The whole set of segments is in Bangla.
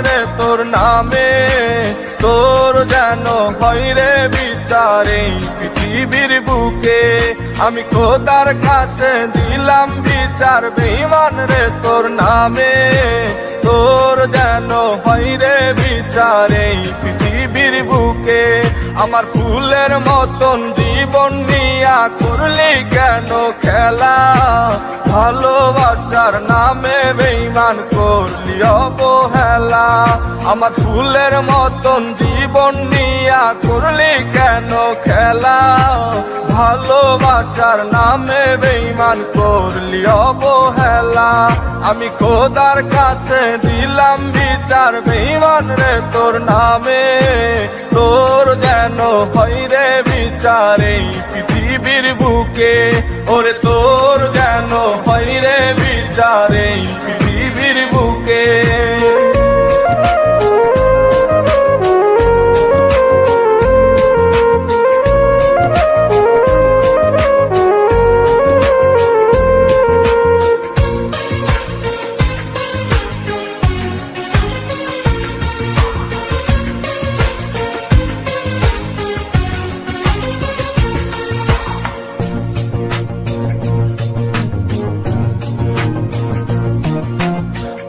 রে তোর নামে, তোর যেন হয় রে বিচার এই পৃথিবীর বুকে। আমি খোদার কাছে দিলাম বিচার বেঈমান রে তোর নামে, তোর যেন হয় রে বিচার এই পৃথিবীর বুকে। আমার ফুলের মতন জীবন নিয়া করলি কেন খেলা, ভালোবাসার নামে বেঈমান করলি অবহেলা। আমার ফুলের মতন জীবন নিয়া করলি কেন খেলা, ভালোবাসার নামে বেঈমান করলি অবহেলা। আমি খোদার কাছে দিলাম বিচার বেঈমান রে তোর নামে, তোর যেন হয় রে বিচার এই পৃথিবীর বুকে। ওরে তোর যেন হয় রে বিচার এই পৃথিবীর বুকে।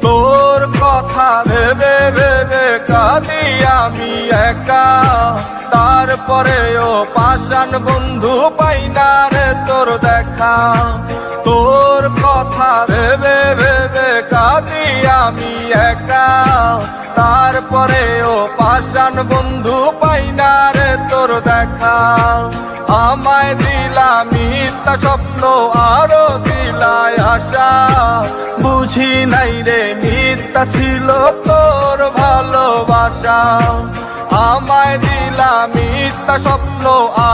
তোর কথা ভেবে ভেবে কাঁদি আমি একা, তারপরেও পাষাণ বন্ধু পাই না রে তোর দেখা। তোর কথা ভেবে ভেবে কাঁদি আমি একা, তারপরেও পাষাণ বন্ধু পাই না রে তোর দেখা। আমায় দিলা মিথ্যা স্বপ্ন আরো দিলায় আশা, বুঝি নাই রে মিথ্যা ছিল তোর ভালোবাসা। আমায় দিলা মিথ্যা স্বপ্ন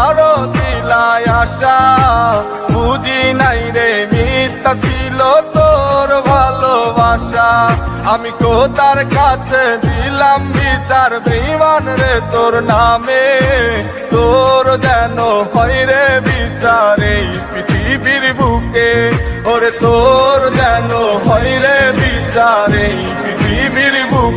আরো দিলায় আশা, বুঝি নাই রে মিথ্যা ছিল তোর ভালোবাসা। আমি খোদার কাছে দিলাম বিচার বেঈমান রে তোর নামে, তোর যেন হয় রে বিচার এই পৃথিবীর বুকে। ওরে তোর যেন হয় রে বিচার এই পৃথিবীর বুকে।